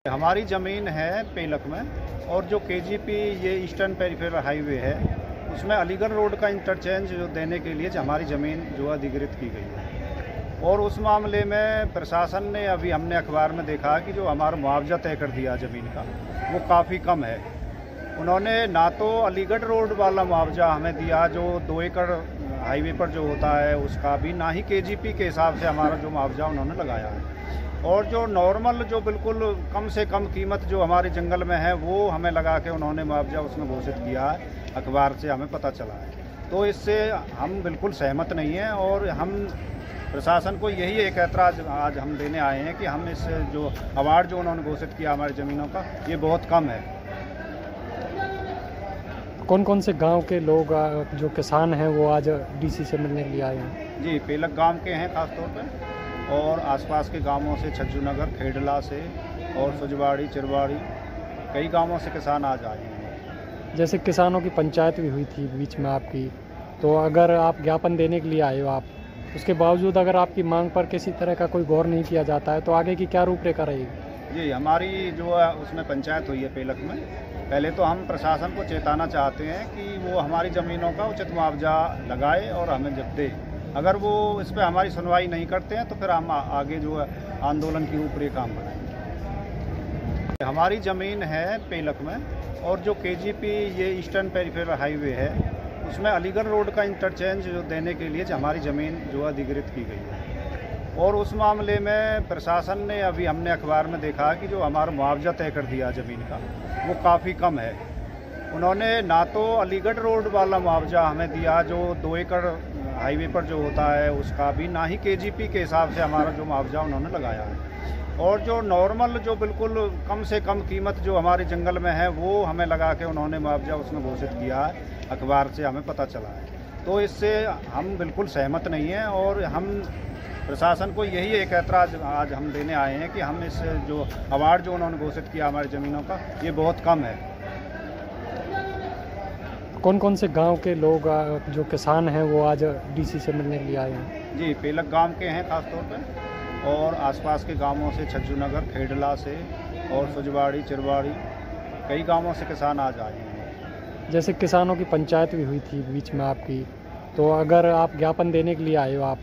हमारी ज़मीन है पेलक में, और जो केजीपी ये ईस्टर्न पेरिफेरल हाईवे है उसमें अलीगढ़ रोड का इंटरचेंज जो देने के लिए हमारी ज़मीन जो अधिग्रहित की गई है। और उस मामले में प्रशासन ने अभी हमने अखबार में देखा कि जो हमारा मुआवजा तय कर दिया ज़मीन का वो काफ़ी कम है। उन्होंने ना तो अलीगढ़ रोड वाला मुआवजा हमें दिया जो 2 एकड़ हाईवे पर जो होता है उसका भी, ना ही केजीपी के हिसाब से हमारा जो मुआवजा उन्होंने लगाया है। और जो नॉर्मल जो बिल्कुल कम से कम कीमत जो हमारे जंगल में है वो हमें लगा के उन्होंने मुआवजा उसमें घोषित किया है, अखबार से हमें पता चला है। तो इससे हम बिल्कुल सहमत नहीं हैं और हम प्रशासन को यही एक ऐतराज़ आज हम देने आए हैं कि हम इस जो अवार्ड जो उन्होंने घोषित किया हमारी ज़मीनों का ये बहुत कम है। कौन कौन से गांव के लोग जो किसान हैं वो आज डीसी से मिलने के लिए आए हैं? जी, पेलक गांव के हैं ख़ास तौर पे, और आसपास के गांवों से छज्जू नगर, खेडला से और सुजवाड़ी, चिरवाड़ी, कई गांवों से किसान आज आए हैं। जैसे किसानों की पंचायत भी हुई थी बीच में आपकी, तो अगर आप ज्ञापन देने के लिए आए हो आप, उसके बावजूद अगर आपकी मांग पर किसी तरह का कोई गौर नहीं किया जाता है तो आगे की क्या रूपरेखा रहेगी? जी, हमारी जो है उसमें पंचायत हुई है पेलक में। पहले तो हम प्रशासन को चेताना चाहते हैं कि वो हमारी ज़मीनों का उचित मुआवजा लगाए और हमें जब दे। अगर वो इस पर हमारी सुनवाई नहीं करते हैं तो फिर हम आगे जो है आंदोलन की रूपरेखा हम बनाएंगे। हमारी ज़मीन है पेलक में, और जो केजीपी ये ईस्टर्न पेरिफेरल हाईवे है उसमें अलीगढ़ रोड का इंटरचेंज जो देने के लिए हमारी ज़मीन जो अधिग्रहित की गई है। और उस मामले में प्रशासन ने अभी हमने अखबार में देखा कि जो हमारा मुआवजा तय कर दिया ज़मीन का वो काफ़ी कम है। उन्होंने ना तो अलीगढ़ रोड वाला मुआवजा हमें दिया जो 2 एकड़ हाईवे पर जो होता है उसका भी, ना ही केजीपी के हिसाब से हमारा जो मुआवजा उन्होंने लगाया है। और जो नॉर्मल जो बिल्कुल कम से कम कीमत जो हमारे जंगल में है वो हमें लगा के उन्होंने मुआवजा उसमें घोषित किया है, अखबार से हमें पता चला है। तो इससे हम बिल्कुल सहमत नहीं हैं और हम प्रशासन को यही एक ऐतराज़ आज हम देने आए हैं कि हम इस जो अवार्ड जो उन्होंने घोषित किया हमारी ज़मीनों का ये बहुत कम है। कौन कौन से गांव के लोग जो किसान हैं वो आज डीसी से मिलने के लिए आए हैं? जी, पेलक गांव के हैं ख़ास तौर पे, और आसपास के गांवों से छज्जू नगर, खेडला से और सुजवाड़ी, चिरवाड़ी, कई गांवों से किसान आज आए हैं। जैसे किसानों की पंचायत भी हुई थी बीच में आपकी, तो अगर आप ज्ञापन देने के लिए आए हो आप,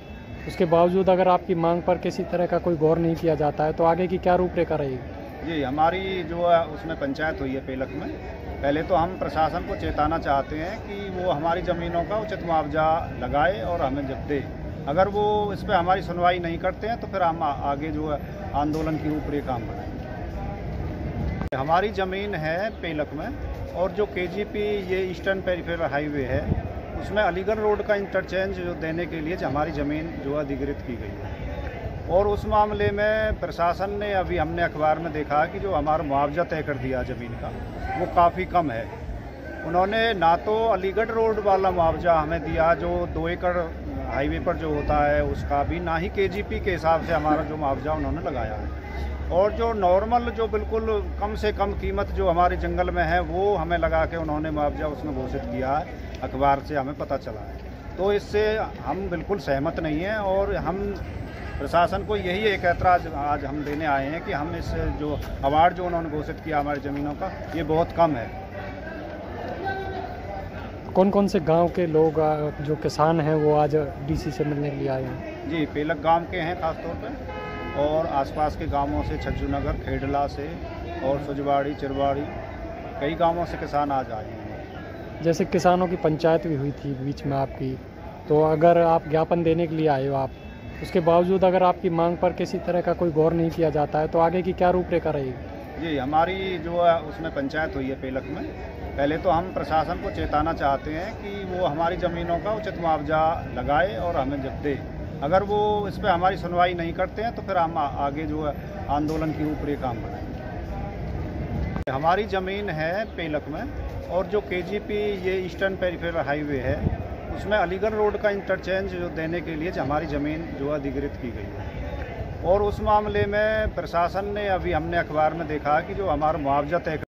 उसके बावजूद अगर आपकी मांग पर किसी तरह का कोई गौर नहीं किया जाता है तो आगे की क्या रूपरेखा रहेगी? जी, हमारी जो है उसमें पंचायत हुई है पेलक में। पहले तो हम प्रशासन को चेताना चाहते हैं कि वो हमारी ज़मीनों का उचित मुआवजा लगाए और हमें जब दे। अगर वो इस पर हमारी सुनवाई नहीं करते हैं तो फिर हम आगे जो है आंदोलन की रूपरेखा हम बनाएंगे। हमारी ज़मीन है पेलक में, और जो केजीपी ये ईस्टर्न पेरिफेरल हाईवे है उसमें अलीगढ़ रोड का इंटरचेंज जो देने के लिए हमारी ज़मीन जो अधिग्रहित की गई है। और उस मामले में प्रशासन ने अभी हमने अखबार में देखा कि जो हमारा मुआवजा तय कर दिया ज़मीन का वो काफ़ी कम है। उन्होंने ना तो अलीगढ़ रोड वाला मुआवजा हमें दिया जो 2 एकड़ हाईवे पर जो होता है उसका भी, ना ही केजीपी के हिसाब से हमारा जो मुआवजा उन्होंने लगाया है। और जो नॉर्मल जो बिल्कुल कम से कम कीमत जो हमारे जंगल में है वो हमें लगा के उन्होंने मुआवजा उसमें घोषित किया है, अखबार से हमें पता चला है। तो इससे हम बिल्कुल सहमत नहीं हैं और हम प्रशासन को यही एक ऐतराज़ आज हम देने आए हैं कि हम इस जो अवार्ड जो उन्होंने घोषित किया हमारी ज़मीनों का ये बहुत कम है। कौन कौन से गांव के लोग जो किसान हैं वो आज डीसी से मिलने के लिए आए हैं? जी, पेलक गांव के हैं ख़ास तौर पे, और आसपास के गांवों से छज्जू नगर, खेडला से और सुजवाड़ी, चिरवाड़ी, कई गांवों से किसान आज आए हैं। जैसे किसानों की पंचायत भी हुई थी बीच में आपकी, तो अगर आप ज्ञापन देने के लिए आए हो आप, उसके बावजूद अगर आपकी मांग पर किसी तरह का कोई गौर नहीं किया जाता है तो आगे की क्या रूपरेखा रहेगी? जी, हमारी जो है उसमें पंचायत हुई है पेलक में। पहले तो हम प्रशासन को चेताना चाहते हैं कि वो हमारी ज़मीनों का उचित मुआवजा लगाए और हमें जब दे। अगर वो इस पर हमारी सुनवाई नहीं करते हैं तो फिर हम आगे जो है आंदोलन की रूपरेखा हम बनाएंगे। हमारी ज़मीन है पेलक में, और जो केजीपी ये ईस्टर्न पेरिफेरल हाईवे है उसमें अलीगढ़ रोड का इंटरचेंज जो देने के लिए हमारी ज़मीन जो अधिग्रहित की गई है। और उस मामले में प्रशासन ने अभी हमने अखबार में देखा कि जो हमारा मुआवजा तय